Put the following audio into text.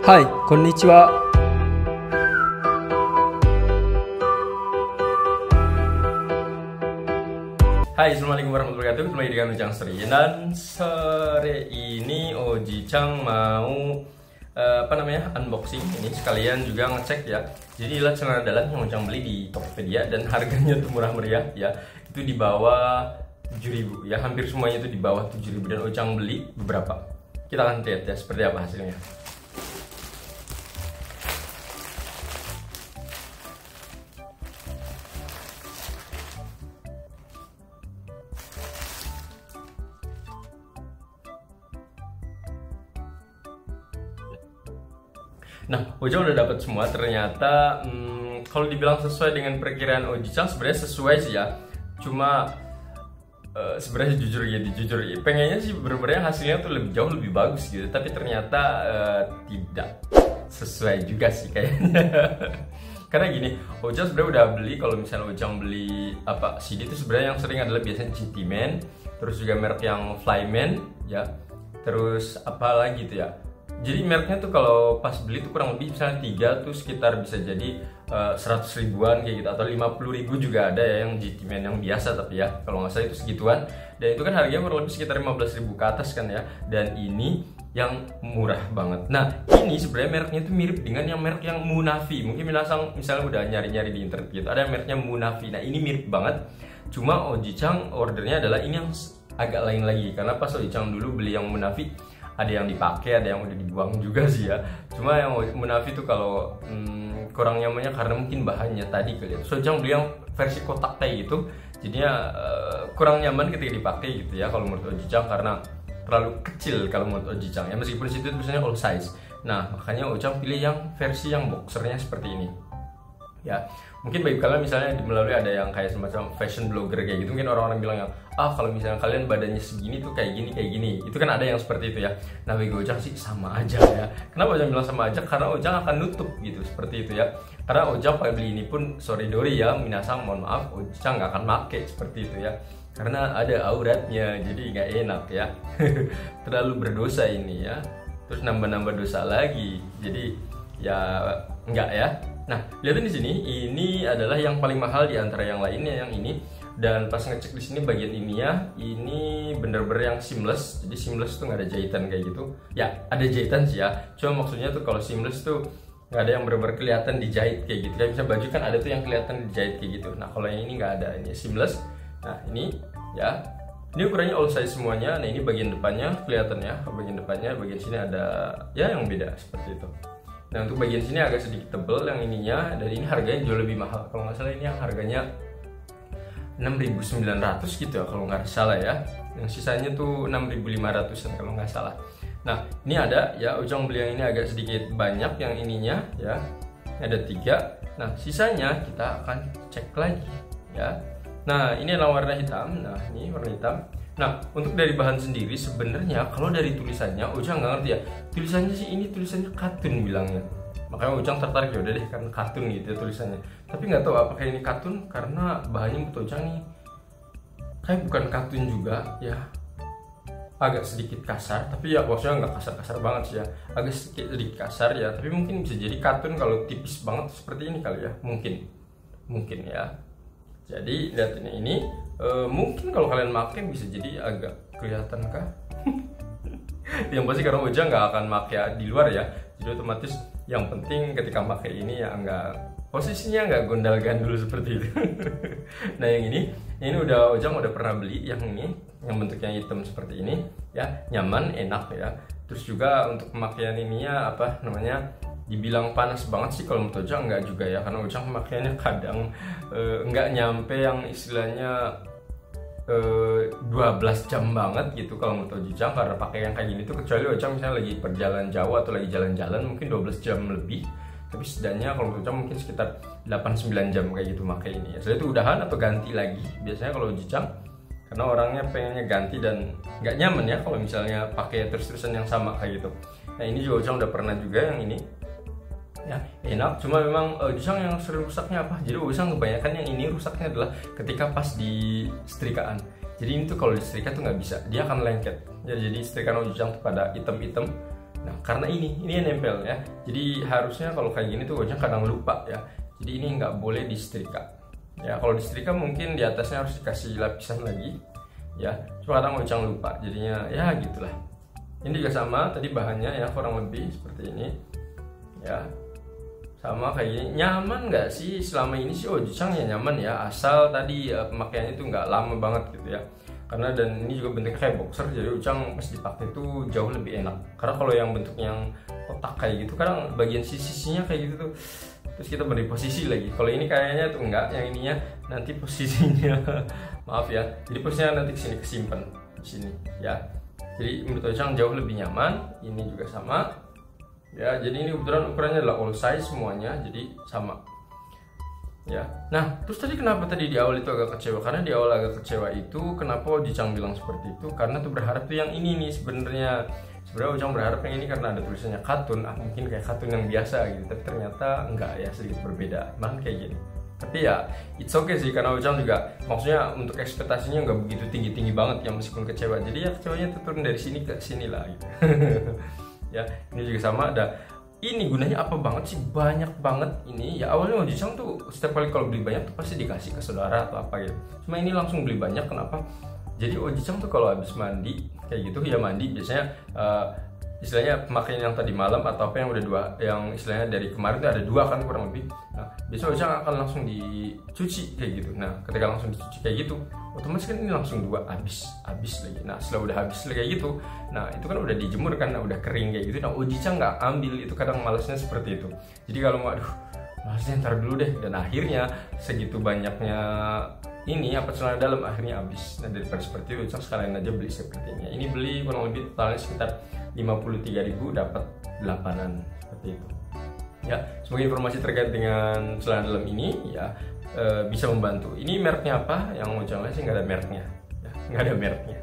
Hai, konnichiwa. Hai, assalamualaikum warahmatullahi wabarakatuh. Kembali dengan Ojang Sri. Dan sore ini Oji-chan mau unboxing ini, sekalian juga ngecek ya. Jadi inilah celana dalam yang Ojang beli di Tokopedia dan harganya tuh murah meriah ya. Itu di bawah 7.000 ya, hampir semuanya itu di bawah 7.000 dan Ojang beli beberapa. Kita akan lihat ya seperti apa hasilnya. Nah, Ojang udah dapat semua. Ternyata kalau dibilang sesuai dengan perkiraan Oji-chan, sebenarnya sesuai sih ya. Cuma sebenarnya jujur pengennya sih bener-bener hasilnya tuh jauh lebih bagus gitu. Tapi ternyata tidak sesuai juga sih kayaknya. Karena gini, Ojang sebenarnya udah beli, kalau misalnya Ojang beli CD itu sebenarnya yang sering adalah biasanya GT-Man, terus juga merek yang Flyman ya. Terus apa lagi tuh ya? Jadi mereknya tuh kalau pas beli tuh kurang lebih misalnya 3 tuh sekitar bisa jadi 100 ribuan kayak gitu, atau 50.000 juga ada ya yang GT-Man yang biasa, tapi ya kalau nggak salah itu segituan. Dan itu kan harganya kurang lebih sekitar 15.000 ke atas kan ya. Dan ini yang murah banget. Nah, ini sebenarnya mereknya tuh mirip dengan yang merek yang Munafi. Mungkin misalnya udah nyari-nyari di internet gitu, ada yang mereknya Munafi. Nah, ini mirip banget. Cuma Oji-chan ordernya adalah ini yang agak lain lagi, karena pas Oji-chan dulu beli yang Munafi ada yang dipakai, ada yang udah dibuang juga sih ya. Cuma yang Munafi tuh kalau kurang nyamannya karena mungkin bahannya tadi kali ya. So Ojang beli yang versi kotak kayak gitu, jadinya kurang nyaman ketika dipakai gitu ya kalau menurut Oji-chan, karena terlalu kecil kalau menurut Oji-chan ya, meskipun situ tulisannya all size. Nah, makanya Ojang pilih yang versi yang boxernya seperti ini ya. Mungkin bagi kalian misalnya melalui ada yang kayak semacam fashion blogger kayak gitu, mungkin orang-orang bilang yang kalau misalnya kalian badannya segini tuh kayak gini, itu kan ada yang seperti itu ya. Nah, bagi Ojang sih sama aja ya. Kenapa Ojang bilang sama aja? Karena Ojang akan nutup gitu, seperti itu ya. Karena Ojang pakai beli ini pun sorry dori ya, minasang mohon maaf, Ojang nggak akan pakai seperti itu ya, karena ada auratnya, jadi nggak enak ya. Terlalu berdosa ini ya, terus nambah-nambah dosa lagi, jadi ya enggak ya. Nah, lihatin di sini, ini adalah yang paling mahal di antara yang lainnya, yang ini. Dan pas ngecek di sini bagian ininya, ini bener-bener yang seamless. Jadi seamless tuh nggak ada jahitan kayak gitu. Ya, ada jahitan sih ya. Cuma maksudnya tuh kalau seamless tuh nggak ada yang bener-bener kelihatan dijahit kayak gitu. Kayak bisa baju kan ada tuh yang kelihatan dijahit kayak gitu. Nah, kalau yang ini nggak ada, ini seamless. Nah, ini ya. Ini ukurannya all size semuanya. Nah, ini bagian depannya kelihatan ya. Bagian depannya, bagian sini ada ya yang beda seperti itu. Nah, untuk bagian sini agak sedikit tebel yang ininya, dan ini harganya jauh lebih mahal. Kalau nggak salah ini yang harganya 6.900 gitu ya kalau nggak salah ya. Yang sisanya tuh 6.500an kalau nggak salah. Nah, ini ada ya, Ojang beli yang ini agak sedikit banyak yang ininya ya. Ada 3. Nah, sisanya kita akan cek lagi ya. Nah, ini adalah warna hitam. Nah, ini warna hitam. Nah, untuk dari bahan sendiri sebenarnya kalau dari tulisannya Ojang nggak ngerti ya. Tulisannya sih ini tulisannya katun bilangnya. Makanya Ojang tertarik, ya udah deh karena katun gitu ya tulisannya. Tapi nggak tahu apakah ini katun karena bahannya menurut Ojang nih kayak bukan katun juga ya. Agak sedikit kasar, tapi ya maksudnya nggak kasar-kasar banget sih ya. Agak sedikit kasar ya, tapi mungkin bisa jadi katun kalau tipis banget seperti ini kali ya. Mungkin ya. Jadi lihat ini mungkin kalau kalian pakai bisa jadi agak kelihatan kah? Yang pasti karena Ojang nggak akan pakai di luar ya, jadi otomatis yang penting ketika pakai ini ya posisinya nggak gondal-gandul seperti itu. Nah, yang ini Ojang udah pernah beli yang ini, yang bentuknya hitam seperti ini ya, nyaman, enak ya. Terus juga untuk pemakaian ininya dibilang panas banget sih kalau menurut Ojang enggak juga ya, karena Ojang pemakaiannya kadang enggak nyampe yang istilahnya 12 jam banget gitu kalau menurut Ojang, karena pakai yang kayak gini tuh, kecuali Ojang misalnya lagi perjalanan jauh atau lagi jalan-jalan mungkin 12 jam lebih, tapi setidaknya kalau menurut Ojang mungkin sekitar 8-9 jam kayak gitu pakai ini ya. Setelah itu udahan atau ganti lagi biasanya kalau Ojang, karena orangnya pengennya ganti dan nggak nyaman ya kalau misalnya pakai terus-terusan yang sama kayak gitu. Nah, ini juga Ojang udah pernah juga yang ini ya, enak. Cuma memang Ojang yang sering rusaknya apa? Jadi Ojang kebanyakan yang ini rusaknya adalah ketika pas di setrikaan. Jadi ini tuh kalau di setrika tuh nggak bisa, dia akan lengket. Jadi setrikaan Ojang tuh pada hitam-hitam Nah karena ini yang nempel ya, jadi harusnya kalau kayak gini tuh Ojang kadang lupa ya, jadi ini nggak boleh disetrika ya. Kalau disetrika mungkin di atasnya harus dikasih lapisan lagi ya, cuma kadang Ojang lupa, jadinya ya gitulah. Ini juga sama tadi bahannya ya, kurang lebih seperti ini ya, sama kayak gini. Nyaman nggak sih selama ini sih Ojang ya nyaman ya, asal tadi pemakaiannya itu nggak lama banget gitu ya. Karena dan ini juga bentuknya kayak boxer, jadi Ojang pas dipakai itu jauh lebih enak. Karena kalau yang bentuk yang kotak kayak gitu kadang bagian sisi-sisinya kayak gitu tuh, terus kita beri posisi lagi. Kalau ini kayaknya tuh enggak, yang ininya nanti posisinya maaf ya, jadi posisinya nanti kesini kesimpan di sini ya. Jadi menurut Ojang jauh lebih nyaman. Ini juga sama ya, jadi ini kebetulan ukurannya adalah all size semuanya, jadi sama ya. Nah terus tadi kenapa tadi di awal itu agak kecewa, karena di awal agak kecewa itu kenapa Ojang bilang seperti itu, karena tuh berharap tuh yang ini nih sebenarnya Ojang berharap yang ini karena ada tulisannya katun, mungkin kayak katun yang biasa gitu, tapi ternyata enggak ya, sedikit berbeda, malah kayak gini. Tapi ya it's okay sih, karena Ojang juga maksudnya untuk ekspektasinya nggak begitu tinggi banget ya, meskipun kecewa, jadi ya kecewanya tuh turun dari sini ke sini lah gitu. Ya ini juga sama, ada ini gunanya apa banget sih, banyak banget ini ya. Awalnya Ojang tuh setiap kali kalau beli banyak tuh pasti dikasih ke saudara atau apa gitu, cuma ini langsung beli banyak. Kenapa? Jadi Ojang tuh kalau habis mandi kayak gitu ya, mandi biasanya istilahnya pemakaian yang tadi malam atau apa yang udah dua, yang istilahnya dari kemarin tuh ada dua kan kurang lebih. Nah biasanya Ojang akan langsung dicuci kayak gitu. Nah ketika langsung dicuci kayak gitu, otomatis kan ini langsung dua habis lagi. Nah setelah udah habis kayak gitu, nah itu kan udah dijemur kan, udah kering kayak gitu. Nah Ojang nggak ambil itu, kadang malesnya seperti itu. Jadi kalau mau aduh malesnya ntar dulu deh, dan akhirnya segitu banyaknya ini apa celana dalam akhirnya habis. Nah daripada seperti itu Ojang sekalian aja beli seperti ini. Ini beli kurang lebih totalnya sekitar 53.000, dapat 8-an seperti itu ya. Semoga informasi terkait dengan celana dalam ini ya bisa membantu. Ini mereknya apa? Yang Ojang lihat sih nggak ada mereknya ya, nggak ada mereknya.